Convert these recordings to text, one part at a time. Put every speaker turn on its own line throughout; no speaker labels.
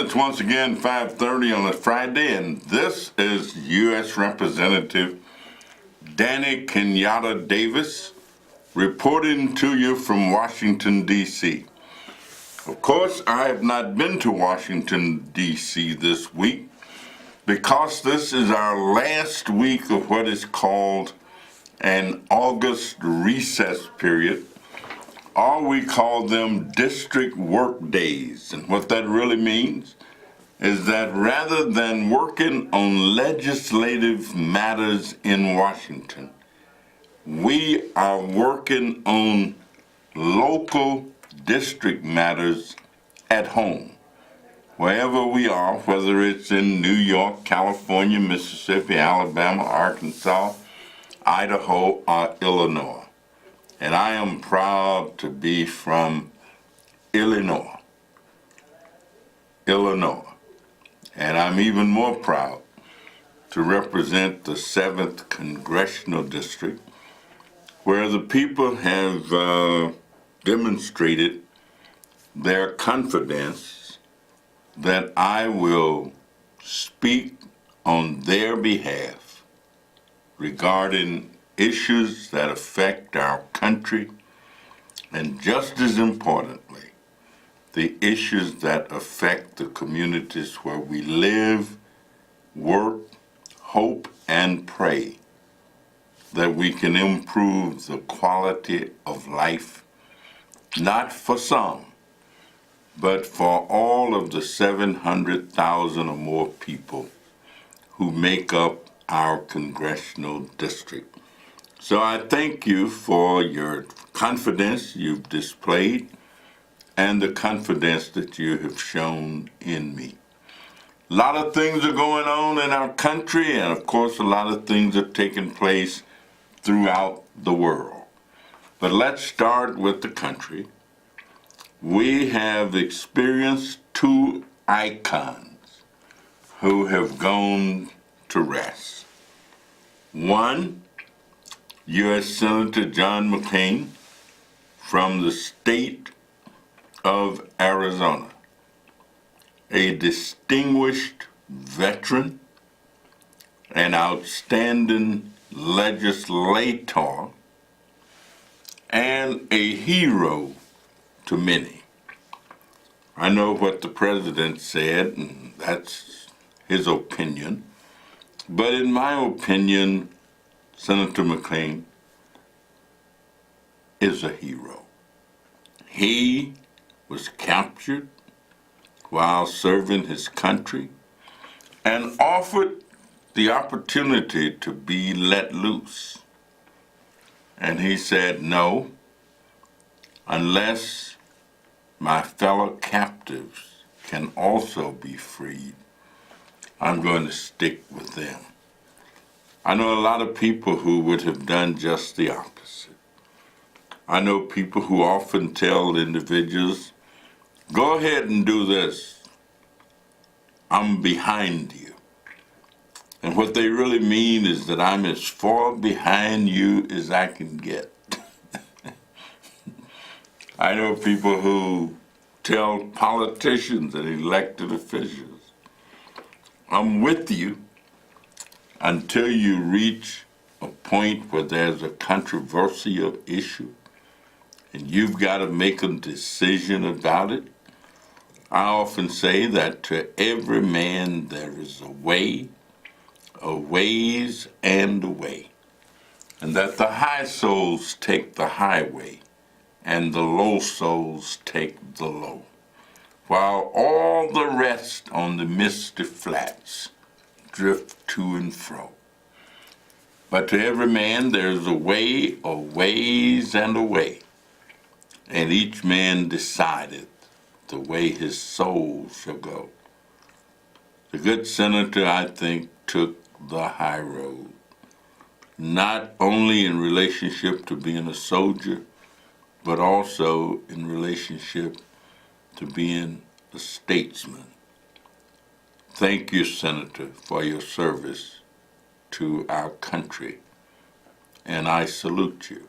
It's once again 5:30 on a Friday, and this is U.S. Representative Danny Davis reporting to you from Washington, D.C. Of course, I have not been to Washington, D.C. this week because this is our last week of what is called an August recess period, or we call them district work days. And what that really means is that rather than working on legislative matters in Washington, we are working on local district matters at home, wherever we are, whether it's in New York, California, Mississippi, Alabama, Arkansas, Idaho, or Illinois. And I am proud to be from Illinois. And I'm even more proud to represent the 7th Congressional District, where the people have demonstrated their confidence that I will speak on their behalf regarding issues that affect our country, and just as importantly, the issues that affect the communities where we live, work, hope, and pray that we can improve the quality of life, not for some, but for all of the 700,000 or more people who make up our congressional district. So I thank you for your confidence you've displayed and the confidence that you have shown in me. A lot of things are going on in our country, and of course a lot of things are taking place throughout the world. But let's start with the country. We have experienced 2 icons who have gone to rest. One, U.S. Senator John McCain from the state of Arizona, a distinguished veteran, an outstanding legislator, and a hero to many. I know what the president said, and that's his opinion, but in my opinion, Senator McCain is a hero. He was captured while serving his country and offered the opportunity to be let loose. And he said, no, unless my fellow captives can also be freed, I'm going to stick with them. I know a lot of people who would have done just the opposite. I know people who often tell individuals, go ahead and do this. I'm behind you. And what they really mean is that I'm as far behind you as I can get. I know people who tell politicians and elected officials, I'm with you until you reach a point where there's a controversial issue and you've got to make a decision about it. I often say that to every man there is a way, a ways, and a way, and that the high souls take the highway and the low souls take the low, while all the rest on the misty flats drift to and fro. But to every man there's a way, a ways, and a way, and each man decideth the way his soul shall go. The good senator, I think, took the high road, not only in relationship to being a soldier, but also in relationship to being a statesman. Thank you, Senator, for your service to our country, and I salute you.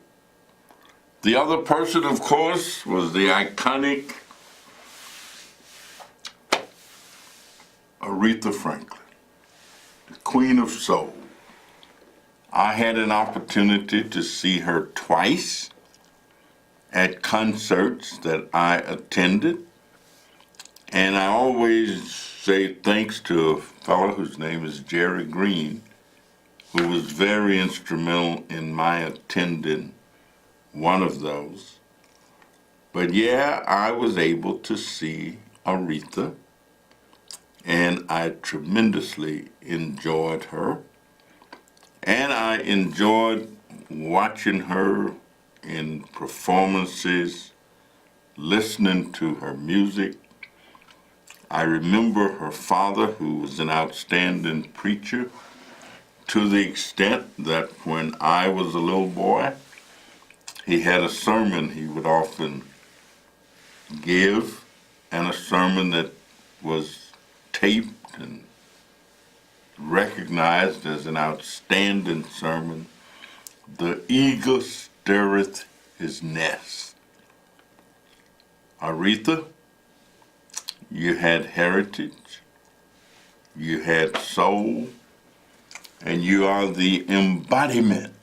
The other person, of course, was the iconic Aretha Franklin, the Queen of Soul. I had an opportunity to see her twice at concerts that I attended, and I always say thanks to a fellow whose name is Jerry Green, who was very instrumental in my attending one of those. But yeah, I was able to see Aretha, and I tremendously enjoyed her. And I enjoyed watching her in performances, listening to her music. I remember her father, who was an outstanding preacher, to the extent that when I was a little boy, he had a sermon he would often give, and a sermon that was taped and recognized as an outstanding sermon. The eagle stirreth his nest. Aretha, you had heritage, you had soul, and you are the embodiment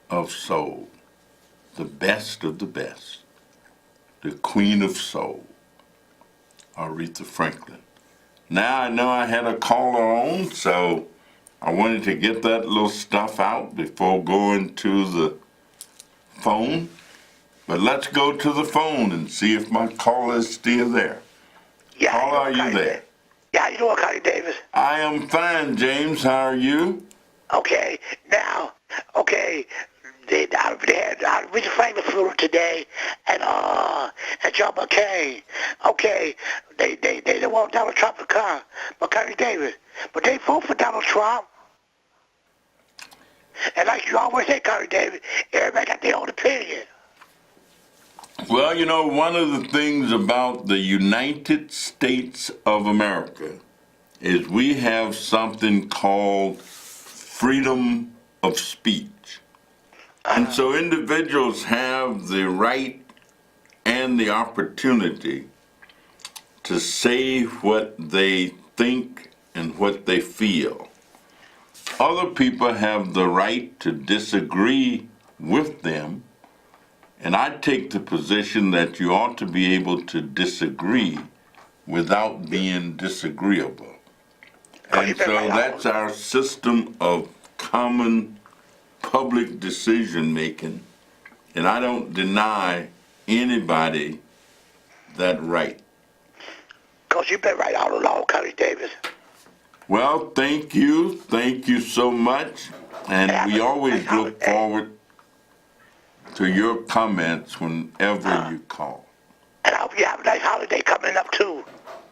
of soul, the best of the best, the Queen of Soul, Aretha Franklin. Now I know I had a caller on, so I wanted to get that little stuff out before going to the phone. But let's go to the phone and see if my caller is still there.
Yeah,
Caller, are you there?
Yeah, how you doing, Connie Davis?
I am fine, James. How are you?
Okay, now, okay, they had Richard Franklin funeral today, and John McCain. Okay, they didn't want Donald Trump to come, but Connie Davis, but they vote for Donald Trump. And like you always say, Connie Davis, everybody got their own opinion.
Well, you know, one of the things about the United States of America is we have something called freedom of speech. And so individuals have the right and the opportunity to say what they think and what they feel. Other people have the right to disagree with them, and I take the position that you ought to be able to disagree without being disagreeable. And so that's our system of common public decision making, and I don't deny anybody that right.
Because you've been right all along, Connie Davis.
Well, thank you so much, and we always look forward to your comments whenever you call.
And I hope you have a nice holiday coming up too.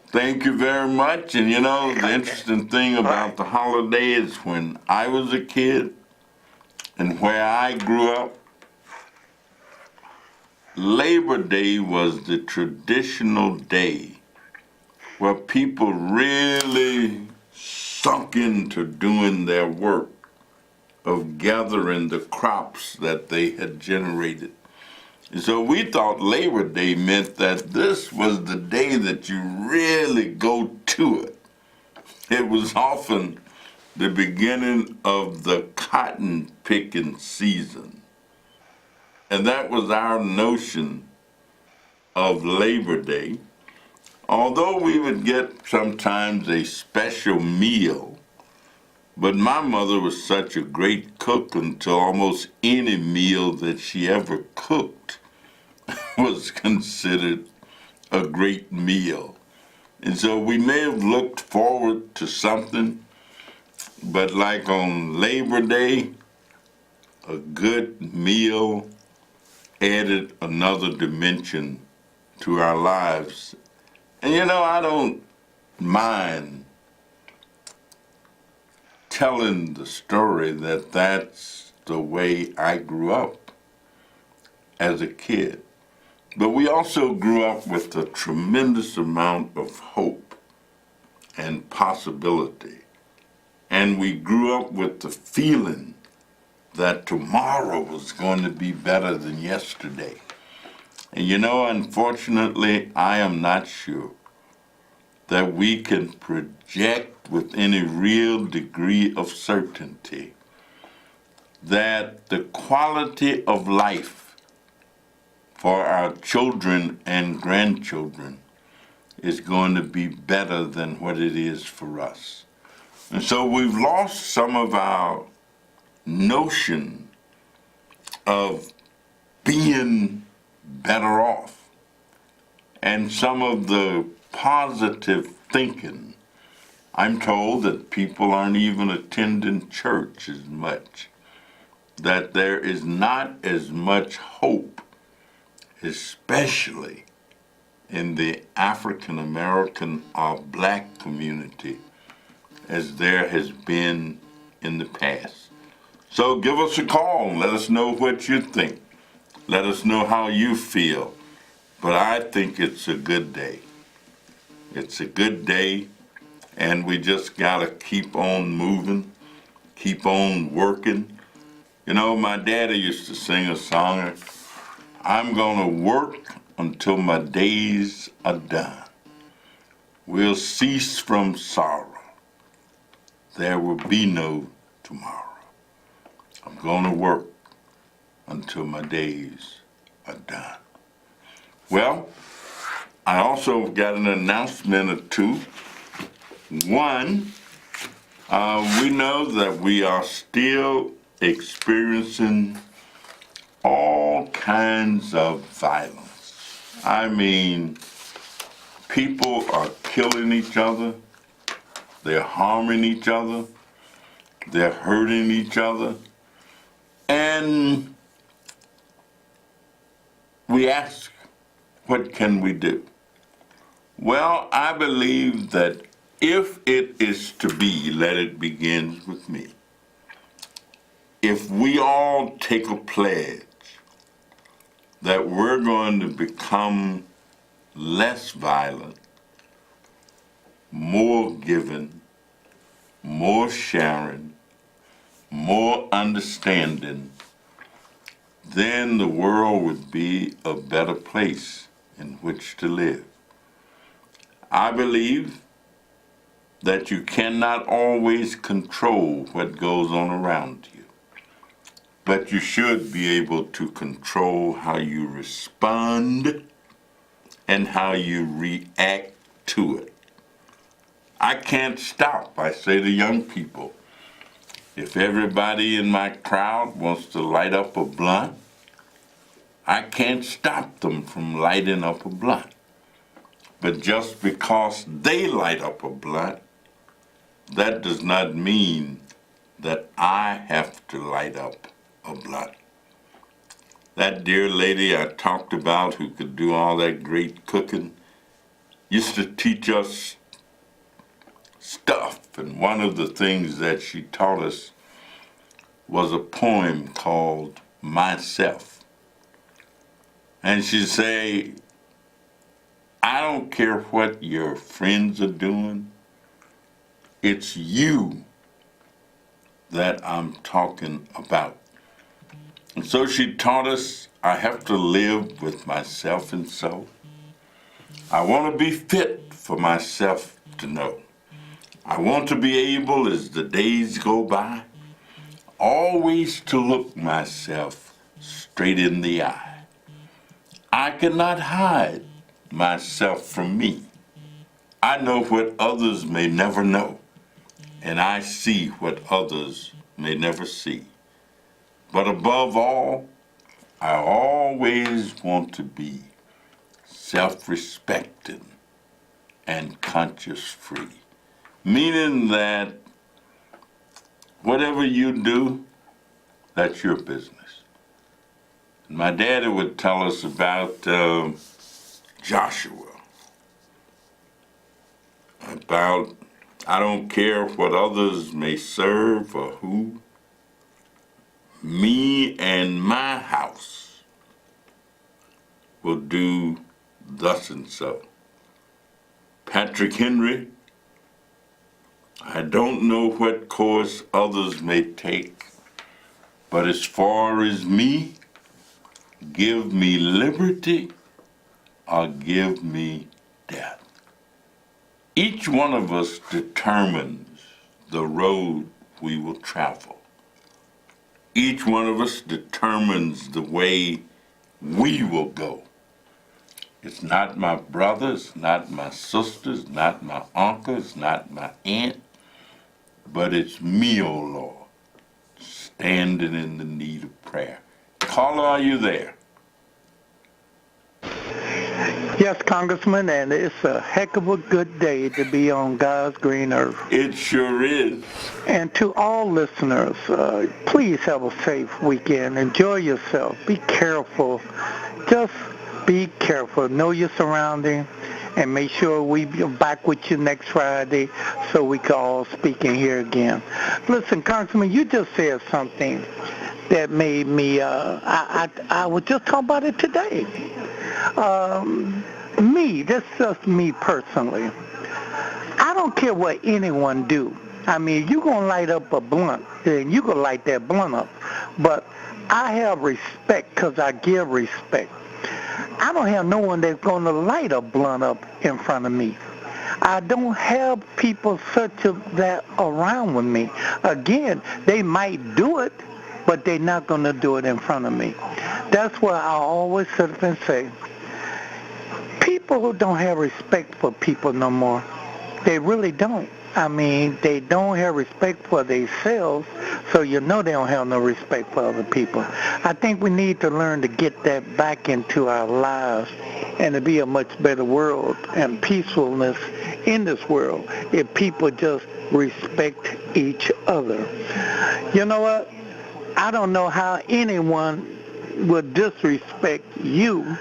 Thank you very much, and you know, the interesting thing about the holiday is when I was a kid and where I grew up, Labor Day was the traditional day where people really sunk into doing their work of gathering the crops that they had generated. And so we thought Labor Day meant that this was the day that you really go to it. It was often the beginning of the cotton picking season. And that was our notion of Labor Day. Although we would get sometimes a special meal, but my mother was such a great cook until almost any meal that she ever cooked was considered a great meal. And so we may have looked forward to something, but like on Labor Day, a good meal added another dimension to our lives. And you know, I don't mind telling the story that that's the way I grew up as a kid. But we also grew up with a tremendous amount of hope and possibility. And we grew up with the feeling that tomorrow was going to be better than yesterday. And you know, unfortunately, I am not sure that we can project with any real degree of certainty that the quality of life for our children and grandchildren is going to be better than what it is for us. And so we've lost some of our notion of being better off and some of the positive thinking. I'm told that people aren't even attending church as much, that there is not as much hope, especially in the African American or black community, as there has been in the past. So give us a call and let us know what you think. Let us know how you feel. But I think it's a good day. It's a good day, and we just gotta keep on moving, keep on working. You know, my daddy used to sing a song, I'm gonna work until my days are done. We'll cease from sorrow. There will be no tomorrow. I'm gonna work until my days are done. Well, I also got an announcement or two. One, we know that we are still experiencing all kinds of violence. I mean, people are killing each other, they're harming each other, they're hurting each other, and we ask, what can we do? Well, I believe that if it is to be, let it begin with me. If we all take a pledge that we're going to become less violent, more giving, more sharing, more understanding, then the world would be a better place in which to live. I believe that you cannot always control what goes on around you, but you should be able to control how you respond and how you react to it. I can't stop, I say to young people, if everybody in my crowd wants to light up a blunt, I can't stop them from lighting up a blunt. But just because they light up a blunt, that does not mean that I have to light up a blunt. That dear lady I talked about who could do all that great cooking used to teach us stuff, and one of the things that she taught us was a poem called Myself. And she'd say, I don't care what your friends are doing, it's you that I'm talking about. And so she taught us I have to live with myself and so. I want to be fit for myself to know. I want to be able, as the days go by, always to look myself straight in the eye. I cannot hide myself from me. I know what others may never know, and I see what others may never see. But above all, I always want to be self-respecting and conscience-free, meaning that whatever you do, that's your business. And my daddy would tell us about Joshua, about I don't care what others may serve or who, me and my house will do thus and so. Patrick Henry, I don't know what course others may take, but as far as me, give me liberty or give me death. Each one of us determines the road we will travel. Each one of us determines the way we will go. It's not my brothers, not my sisters, not my uncles, not my aunt, but it's me, O Lord, standing in the need of prayer. Caller, are you there?
Yes, Congressman, and it's a heck of a good day to be on God's green earth.
It sure is.
And to all listeners, please have a safe weekend. Enjoy yourself. Be careful. Just be careful. Know your surroundings, and make sure we be back with you next Friday so we can all speak in here again. Listen, Congressman, you just said something that made me, I was just talking about it today. This is just me personally. I don't care what anyone do. I mean, you going to light up a blunt, then you going to light that blunt up. But I have respect because I give respect. I don't have no one that's going to light a blunt up in front of me. I don't have people such of that around with me. Again, they might do it, but they're not going to do it in front of me. That's why I always sit up and say, people who don't have respect for people no more, they really don't. I mean, they don't have respect for themselves, so you know they don't have no respect for other people. I think we need to learn to get that back into our lives and to be a much better world and peacefulness in this world if people just respect each other. You know what? I don't know how anyone would disrespect you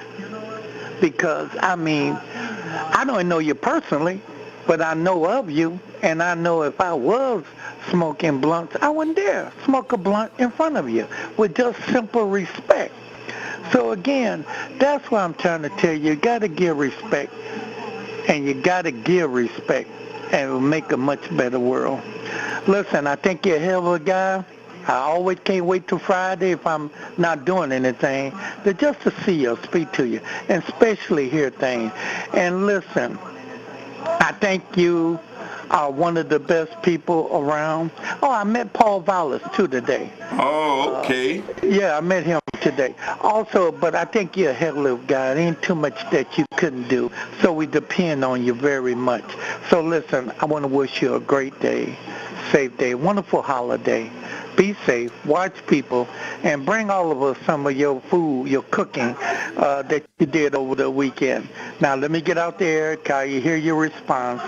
because, I mean, I don't know you personally, but I know of you, and I know if I was smoking blunts, I wouldn't dare smoke a blunt in front of you with just simple respect. So again, that's what I'm trying to tell you. You got to give respect, and you got to give respect, and it will make a much better world. Listen, I think you're a hell of a guy. I always can't wait till Friday if I'm not doing anything, but just to see you, speak to you, and especially hear things. And listen, I think you are one of the best people around. Oh, I met Paul Vallis, too, today.
Oh, okay.
Yeah, I met him today. Also, but I think you're a hell of a guy. There ain't too much that you couldn't do, so we depend on you very much. So listen, I want to wish you a great day, safe day, wonderful holiday. Be safe, watch people, and bring all of us some of your food, your cooking that you did over the weekend. Now, let me get out there, Kyle. You hear your response.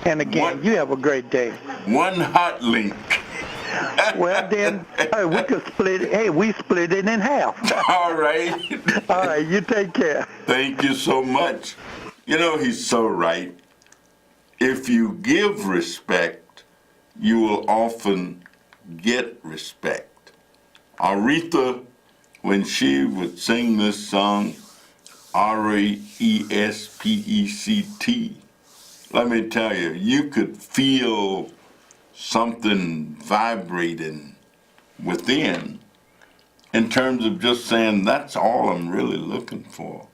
And again, you have a great day.
One hot link.
Well, then, we could split it. Hey, we split it in half.
All right.
All right, you take care.
Thank you so much. You know, he's so right. If you give respect, you will often get respect. Aretha, when she would sing this song, R-A-E-S-P-E-C-T, let me tell you, you could feel something vibrating within in terms of just saying, that's all I'm really looking for.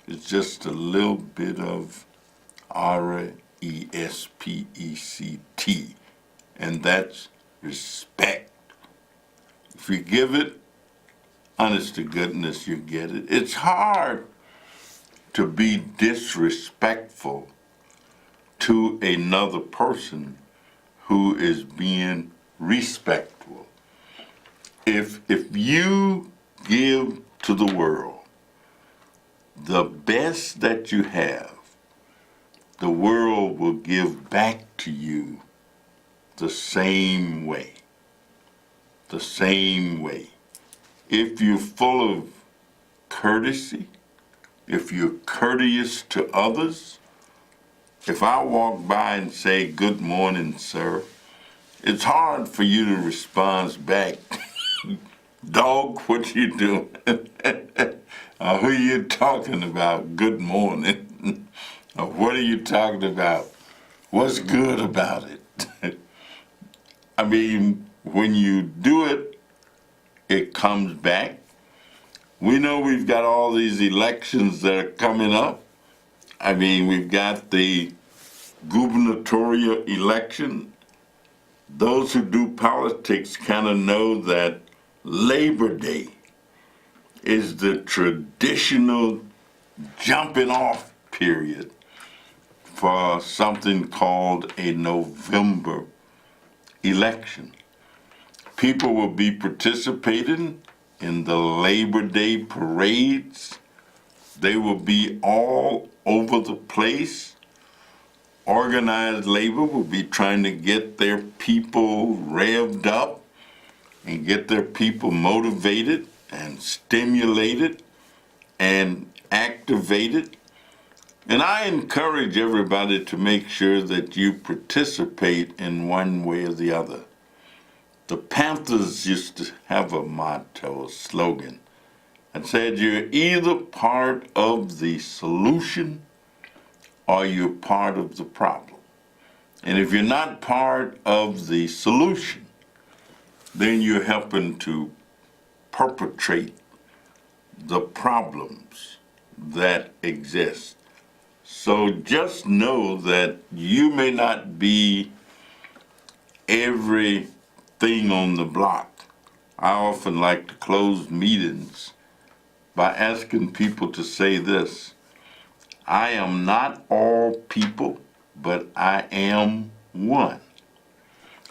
It's just a little bit of R-E-S-P-E-C-T, and that's respect. If you give it, honest to goodness, you get it. It's hard to be disrespectful to another person who is being respectful. If you give to the world the best that you have, the world will give back to you the same way. The same way. If you're full of courtesy, if you're courteous to others, if I walk by and say, good morning, sir, it's hard for you to respond back, dog, what you doing? Who you talking about? Good morning. Or what are you talking about? What's good about it? I mean, when you do it, it comes back. We know we've got all these elections that are coming up. I mean, we've got the gubernatorial election, those who do politics kind of know that Labor Day is the traditional jumping off period for something called a November election. People will be participating in the Labor Day parades. They will be all over the place. Organized labor will be trying to get their people revved up and get their people motivated and stimulated and activated. And I encourage everybody to make sure that you participate in one way or the other. The Panthers used to have a motto, a slogan, that said you're either part of the solution or you're part of the problem. And if you're not part of the solution, then you're helping to perpetrate the problems that exist. So just know that you may not be everything on the block. I often like to close meetings by asking people to say this: I am not all people, but I am one.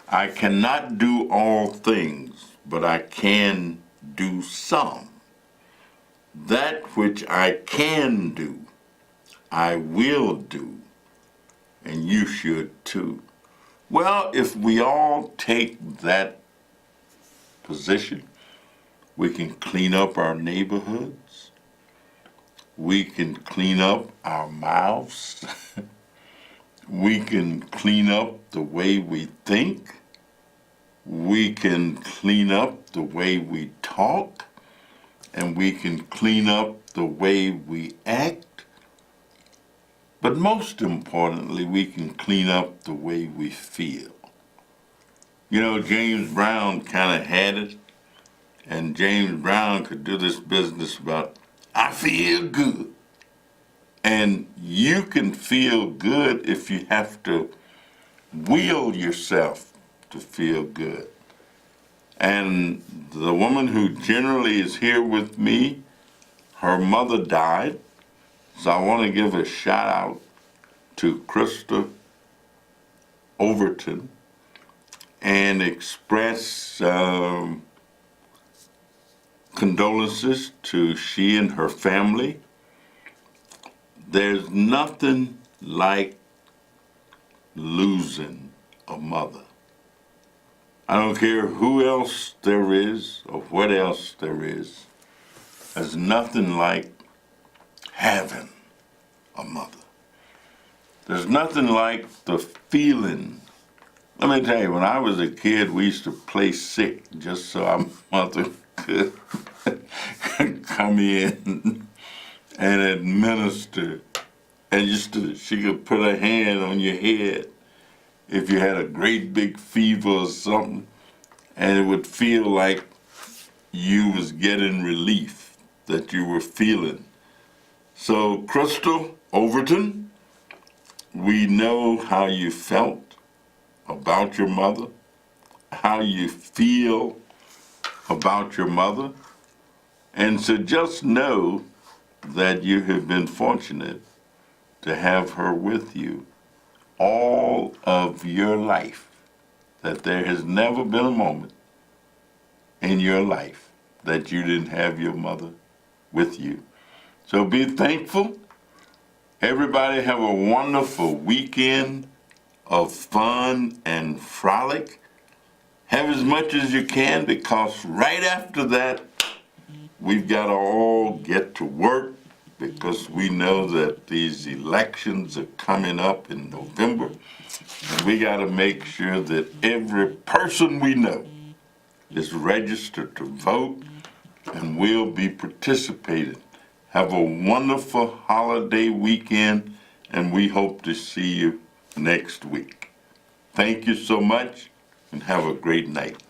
I cannot do all things, but I can do some. That which I can do, I will do, and you should too. Well, if we all take that position, we can clean up our neighborhoods. We can clean up our mouths. We can clean up the way we think. We can clean up the way we talk. And we can clean up the way we act. But most importantly, we can clean up the way we feel. You know, James Brown kind of had it. And James Brown could do this business about, I feel good. And you can feel good if you have to will yourself to feel good. And the woman who generally is here with me, her mother died. So I want to give a shout out to Krista Overton and express condolences to she and her family. There's nothing like losing a mother. I don't care who else there is or what else there is. There's nothing like having a mother. There's nothing like the feeling. Let me tell you, when I was a kid, we used to play sick just so our mother could come in and administer. And she could put her hand on your head if you had a great big fever or something, and it would feel like you was getting relief, that you were feeling. So, Crystal Overton, we know how you felt about your mother, how you feel about your mother, and so just know that you have been fortunate to have her with you all of your life, that there has never been a moment in your life that you didn't have your mother with you. So be thankful. Everybody have a wonderful weekend of fun and frolic. Have as much as you can, because right after that, we've got to all get to work, because we know that these elections are coming up in November. And we got to make sure that every person we know is registered to vote and will be participating. Have a wonderful holiday weekend, and we hope to see you next week. Thank you so much, and have a great night.